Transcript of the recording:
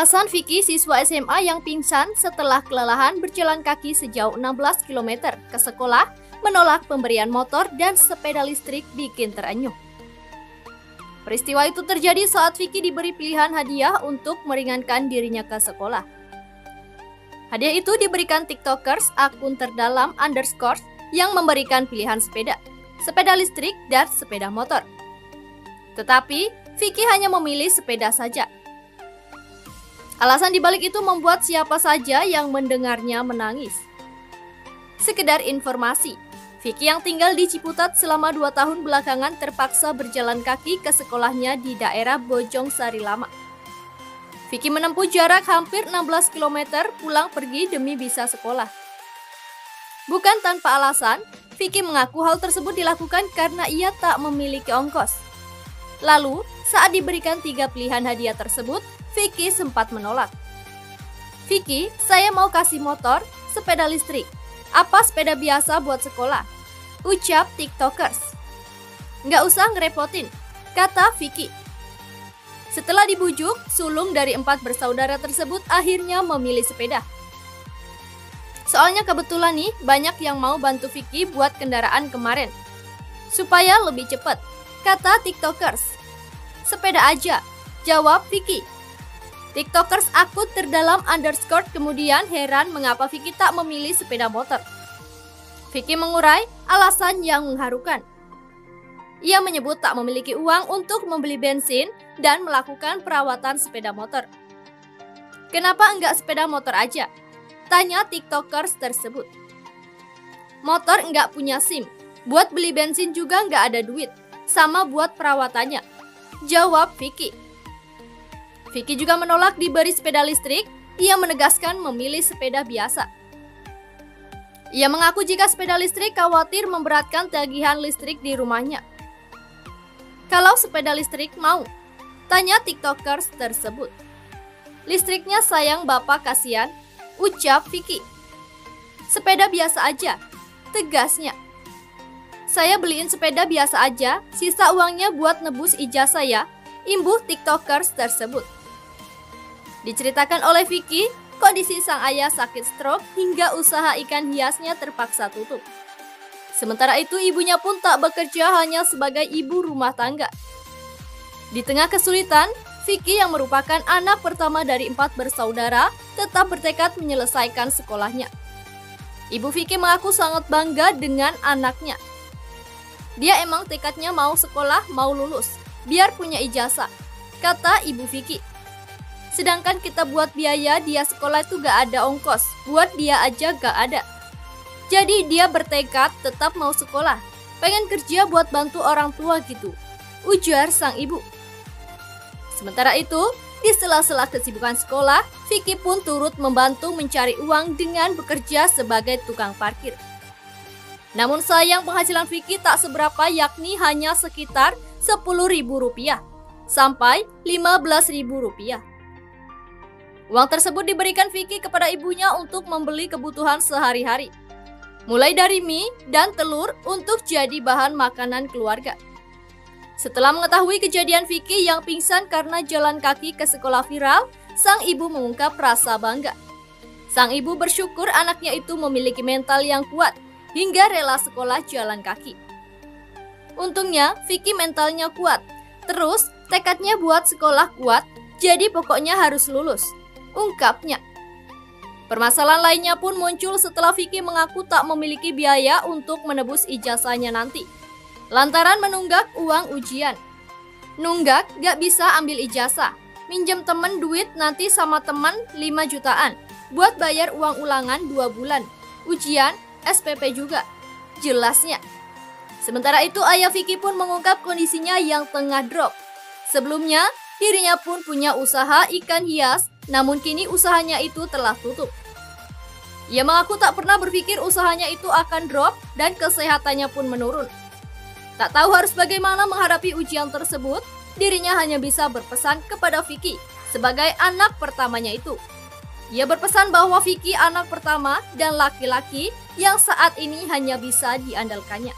Alasan Vicky, siswa SMA yang pingsan setelah kelelahan berjalan kaki sejauh 16 km ke sekolah, menolak pemberian motor dan sepeda listrik bikin terenyuh. Peristiwa itu terjadi saat Vicky diberi pilihan hadiah untuk meringankan dirinya ke sekolah. Hadiah itu diberikan TikTokers akun terdalam underscore yang memberikan pilihan sepeda listrik dan sepeda motor. Tetapi, Vicky hanya memilih sepeda saja. Alasan dibalik itu membuat siapa saja yang mendengarnya menangis. Sekedar informasi, Vicky yang tinggal di Ciputat selama 2 tahun belakangan terpaksa berjalan kaki ke sekolahnya di daerah Bojong Sari Lama. Vicky menempuh jarak hampir 16 km pulang pergi demi bisa sekolah. Bukan tanpa alasan, Vicky mengaku hal tersebut dilakukan karena ia tak memiliki ongkos. Lalu, saat diberikan 3 pilihan hadiah tersebut, Vicky sempat menolak. "Vicky, saya mau kasih motor, sepeda listrik. Apa sepeda biasa buat sekolah?" ucap TikTokers. "Nggak usah ngerepotin," kata Vicky. Setelah dibujuk, sulung dari 4 bersaudara tersebut akhirnya memilih sepeda. Soalnya kebetulan nih, banyak yang mau bantu Vicky buat kendaraan kemarin. Supaya lebih cepat, kata TikTokers. "Sepeda aja," jawab Vicky. TikTokers akun terdalam underscore kemudian heran mengapa Vicky tak memilih sepeda motor. Vicky mengurai alasan yang mengharukan. Ia menyebut tak memiliki uang untuk membeli bensin dan melakukan perawatan sepeda motor. "Kenapa enggak sepeda motor aja?" tanya TikTokers tersebut. "Motor enggak punya SIM, buat beli bensin juga enggak ada duit, sama buat perawatannya," jawab Vicky. Vicky juga menolak diberi sepeda listrik, ia menegaskan memilih sepeda biasa. Ia mengaku jika sepeda listrik khawatir memberatkan tagihan listrik di rumahnya. "Kalau sepeda listrik mau?" tanya TikTokers tersebut. "Listriknya sayang bapak, kasihan," ucap Vicky. "Sepeda biasa aja," tegasnya. "Saya beliin sepeda biasa aja, sisa uangnya buat nebus ijazah ya," imbuh TikTokers tersebut. Diceritakan oleh Vicky, kondisi sang ayah sakit stroke hingga usaha ikan hiasnya terpaksa tutup. Sementara itu ibunya pun tak bekerja, hanya sebagai ibu rumah tangga. Di tengah kesulitan, Vicky yang merupakan anak pertama dari 4 bersaudara tetap bertekad menyelesaikan sekolahnya. Ibu Vicky mengaku sangat bangga dengan anaknya. "Dia emang tekadnya mau sekolah, mau lulus, biar punya ijazah," kata ibu Vicky. "Sedangkan kita buat biaya dia sekolah itu gak ada ongkos, buat dia aja gak ada. Jadi dia bertekad tetap mau sekolah, pengen kerja buat bantu orang tua gitu," ujar sang ibu. Sementara itu, di sela-sela kesibukan sekolah, Vicky pun turut membantu mencari uang dengan bekerja sebagai tukang parkir. Namun sayang penghasilan Vicky tak seberapa, yakni hanya sekitar Rp10.000 sampai Rp15.000. Uang tersebut diberikan Vicky kepada ibunya untuk membeli kebutuhan sehari-hari, mulai dari mie dan telur untuk jadi bahan makanan keluarga. Setelah mengetahui kejadian Vicky yang pingsan karena jalan kaki ke sekolah viral, sang ibu mengungkap rasa bangga. Sang ibu bersyukur anaknya itu memiliki mental yang kuat hingga rela sekolah jalan kaki. Untungnya Vicky mentalnya kuat, terus tekadnya buat sekolah kuat, jadi pokoknya harus lulus, ungkapnya. Permasalahan lainnya pun muncul setelah Vicky mengaku tak memiliki biaya untuk menebus ijazahnya nanti, lantaran menunggak uang ujian. Nunggak gak bisa ambil ijazah, minjem temen duit nanti sama teman 5 jutaan, buat bayar uang ulangan 2 bulan, ujian, SPP juga, jelasnya. Sementara itu ayah Vicky pun mengungkap kondisinya yang tengah drop. Sebelumnya, dirinya pun punya usaha ikan hias, namun kini usahanya itu telah tutup. Ia mengaku tak pernah berpikir usahanya itu akan drop dan kesehatannya pun menurun. Tak tahu harus bagaimana menghadapi ujian tersebut, dirinya hanya bisa berpesan kepada Vicky sebagai anak pertamanya itu. Ia berpesan bahwa Vicky anak pertama dan laki-laki yang saat ini hanya bisa diandalkannya.